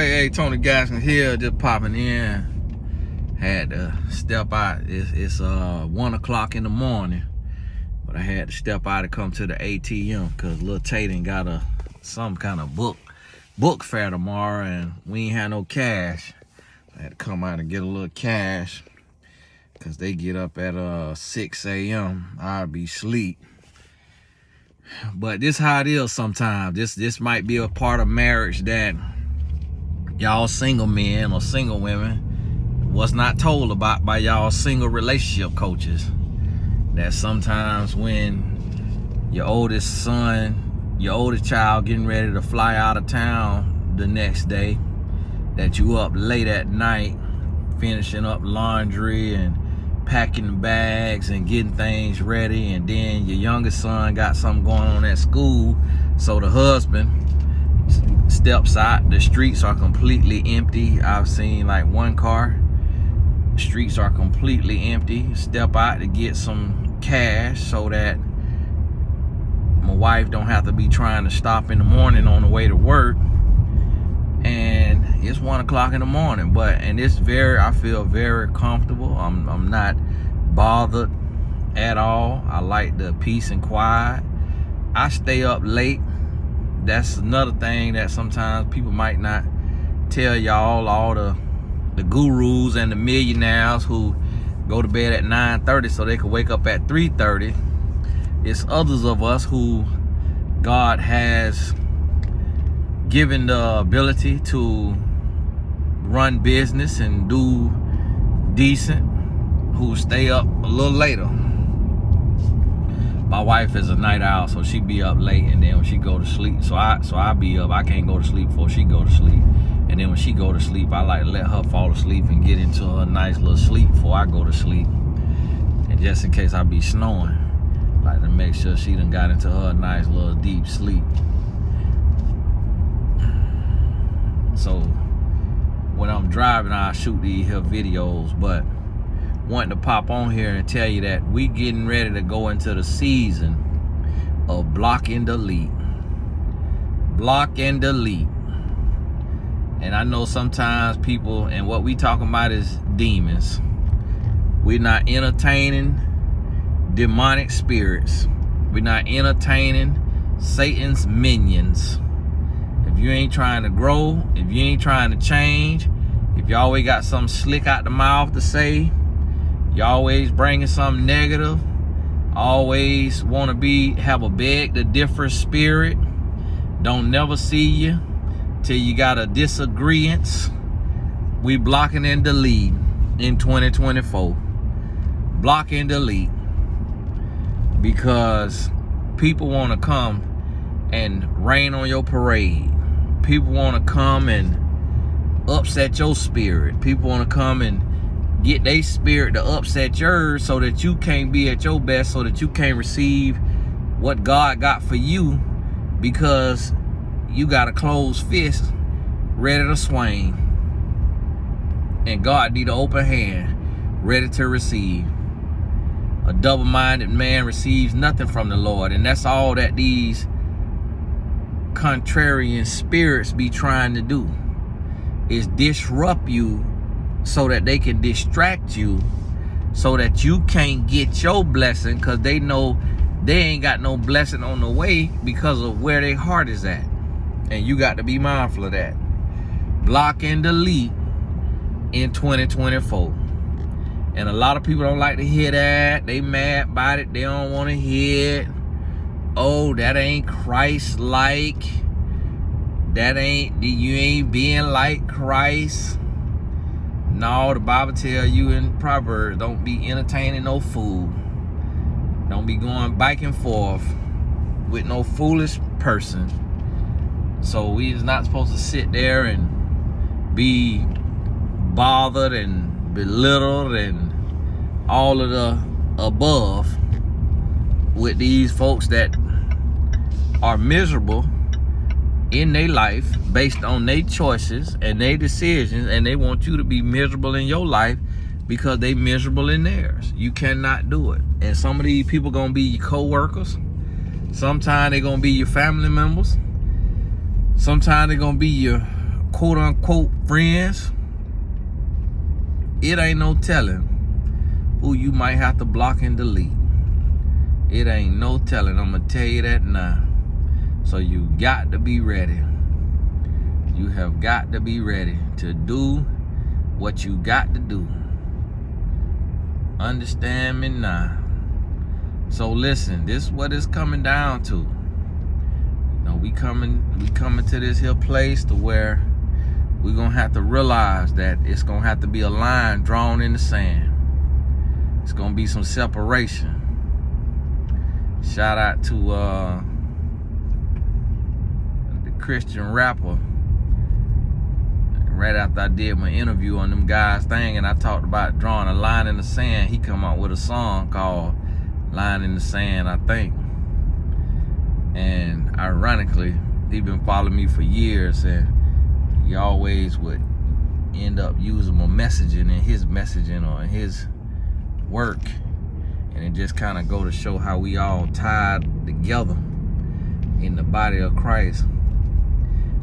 Hey, Tony Gaskin here, just popping in. Had to step out. It's 1 o'clock in the morning, but I had to step out to come to the ATM because Lil Tatum got some kind of book fair tomorrow, and we ain't had no cash. I had to come out and get a little cash because they get up at 6 a.m. I'll be asleep. But this how it is sometimes. This might be a part of marriage that y'all single men or single women was not told about by y'all single relationship coaches. That sometimes when your oldest son, your oldest child getting ready to fly out of town the next day, that you up late at night finishing up laundry and packing bags and getting things ready, and then your youngest son got something going on at school, so the husband steps out. The streets are completely empty. I've seen like one car. Streets are completely empty. Step out to get some cash so that my wife don't have to be trying to stop in the morning on the way to work. And it's 1 o'clock in the morning, and I feel very comfortable. I'm not bothered at all. I like the peace and quiet. I stay up late. That's another thing that sometimes people might not tell y'all. All the gurus and the millionaires who go to bed at 9:30 so they can wake up at 3:30. It's others of us who God has given the ability to run business and do decent, who stay up a little later. My wife is a night owl, so she be up late, and then when she go to sleep, so I be up. I can't go to sleep before she go to sleep, and then when she go to sleep, I like to let her fall asleep and get into her nice little sleep before I go to sleep. And just in case I be snoring, I like to make sure she done got into her nice little deep sleep. So when I'm driving, I shoot these here videos, but wanting to pop on here and tell you that we getting ready to go into the season of block and delete. Block and delete. And I know sometimes people, and what we talking about is demons. We're not entertaining demonic spirits. We're not entertaining Satan's minions. If you ain't trying to grow, if you ain't trying to change, if you always got something slick out the mouth to say, you always bringing something negative, always want to have a beg the different spirit, don't never see you till you got a disagreement, we blocking and delete in 2024. Block and delete. Because people want to come and rain on your parade. People want to come and upset your spirit. People want to come and get their spirit to upset yours so that you can't be at your best, so that you can't receive what God got for you, because you got a closed fist ready to swing, and God need an open hand ready to receive. A double-minded man receives nothing from the Lord, and that's all that these contrarian spirits be trying to do, is disrupt you so that they can distract you, so that you can't get your blessing, because they know they ain't got no blessing on the way because of where their heart is at. And you got to be mindful of that. Block and delete in 2024. And a lot of people don't like to hear that. They mad about it. They don't want to hear it. Oh, that ain't Christ-like. You ain't being like Christ. No, the Bible tell you in Proverbs, don't be entertaining no fool. Don't be going back and forth with no foolish person. So we is not supposed to sit there and be bothered and belittled and all of the above with these folks that are miserable in their life based on their choices and their decisions, and they want you to be miserable in your life because they miserable in theirs. You cannot do it. And some of these people gonna be your co-workers. Sometimes they're gonna be your family members. Sometimes they're gonna be your quote unquote friends, it ain't no telling who you might have to block and delete. It ain't no telling. I'm gonna tell you that now. So you got to be ready. You have got to be ready to do what you got to do. Understand me now. So listen, this is what it's coming down to. You know, we coming to this here place to where we're gonna have to realize that it's gonna have to be a line drawn in the sand. It's gonna be some separation. Shout out to the Christian rapper. Right after I did my interview on them guys thing and I talked about drawing a line in the sand, he come out with a song called Line in the Sand, I think. And ironically, he been following me for years, and he always would end up using my messaging in his messaging or in his work. And it just kind of go to show how we all tied together in the body of Christ.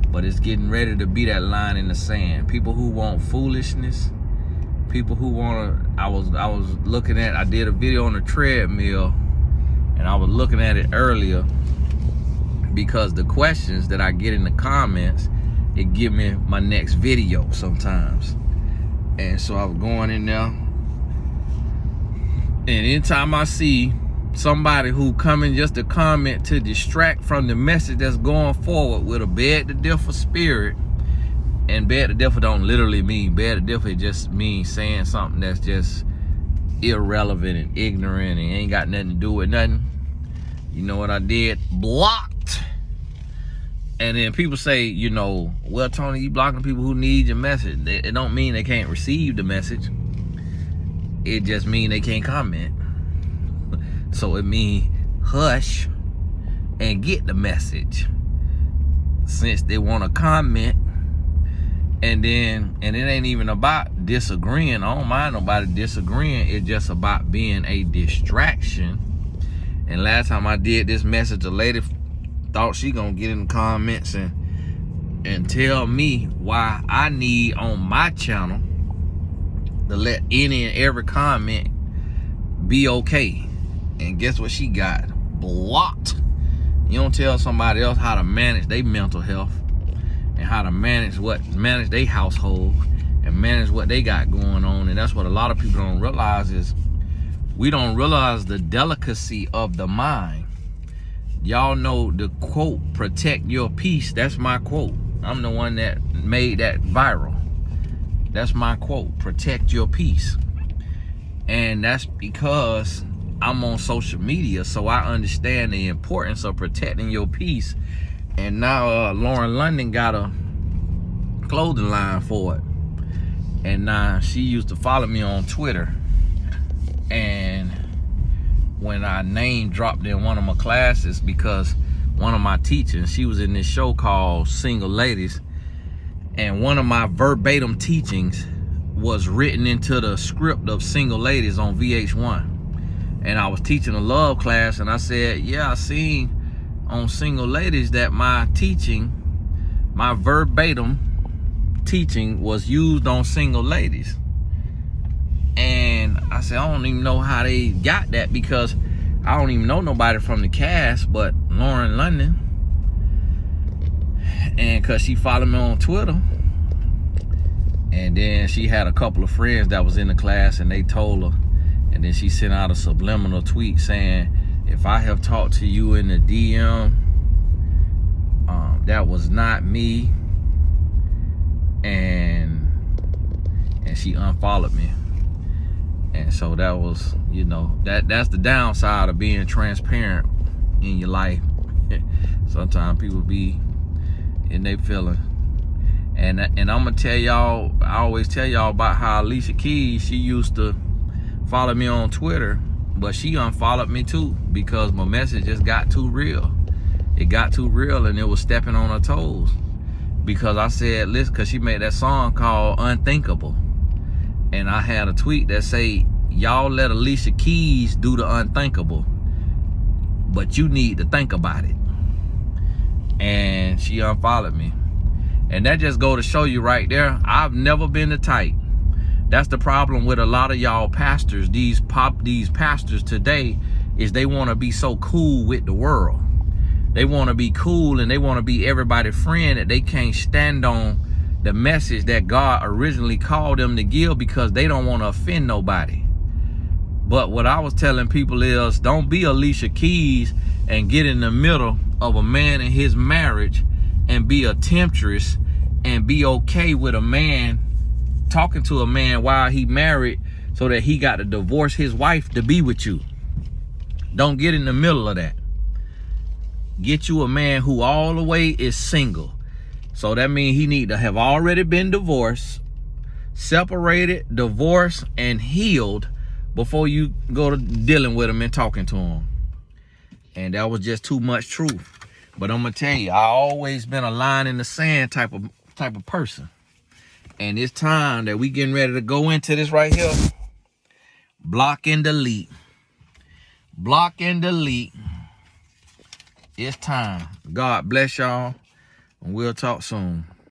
But it's getting ready to be that line in the sand. People who want foolishness, people who want to, I was looking at, I did a video on the treadmill, and I was looking at it earlier because the questions that I get in the comments, it give me my next video sometimes. And so I was going in there, and anytime I see somebody who coming just to comment to distract from the message that's going forward with a beg to differ spirit, and beg to differ don't literally mean beg to differ, it just means saying something that's just irrelevant and ignorant and ain't got nothing to do with nothing. You know what I did? Blocked. And then people say, you know, well, Tony, you blocking people who need your message. It don't mean they can't receive the message. It just mean they can't comment. So it means hush and get the message. Since they want to comment, and it ain't even about disagreeing. I don't mind nobody disagreeing. It's just about being a distraction. And last time I did this message, a lady thought she gonna get in the comments and tell me why I need on my channel to let any and every comment be okay. And guess what she got? Blocked. You don't tell somebody else how to manage their mental health and how to manage their household and manage what they got going on. And that's what a lot of people don't realize is we don't realize the delicacy of the mind. Y'all know the quote, protect your peace. That's my quote. I'm the one that made that viral. That's my quote, protect your peace. And that's because I'm on social media, so I understand the importance of protecting your peace. And now Lauren London got a clothing line for it. And now she used to follow me on Twitter. And when I name dropped in one of my classes, because one of my teachers, she was in this show called Single Ladies, and one of my verbatim teachings was written into the script of Single Ladies on VH1. And I was teaching a love class, and I said, yeah, I seen on Single Ladies that my teaching, my verbatim teaching was used on Single Ladies. And I said, I don't even know how they got that, because I don't even know nobody from the cast but Lauren London. And because she followed me on Twitter. And then she had a couple of friends that was in the class, and they told her. And then she sent out a subliminal tweet saying, if I have talked to you in the DM, that was not me. And she unfollowed me. And so that was, you know, that's the downside of being transparent in your life. Sometimes people be in their feeling. And I'm gonna tell y'all, I always tell y'all about how Alicia Keys, she used to follow me on Twitter, but she unfollowed me too, because my message just got too real. It got too real, and it was stepping on her toes. Because I said, listen, because she made that song called Unthinkable. And I had a tweet that say, y'all let Alicia Keys do the unthinkable, but you need to think about it. And she unfollowed me. And that just go to show you right there, I've never been the type. That's the problem with a lot of y'all pastors. These pastors today is they want to be so cool with the world. They want to be cool and they want to be everybody's friend, that they can't stand on the message that God originally called them to give because they don't want to offend nobody. But what I was telling people is, don't be Alicia Keys and get in the middle of a man and his marriage and be a temptress and be okay with a man talking to a man while he married so that he got to divorce his wife to be with you. Don't get in the middle of that. Get you a man who all the way is single. So that means he need to have already been divorced, separated, divorced, and healed before you go to dealing with him and talking to him. And that was just too much truth. But I'm gonna tell you, I always been a line in the sand type of person. And it's time that we getting ready to go into this right here. Block and delete. Block and delete. It's time. God bless y'all, and we'll talk soon.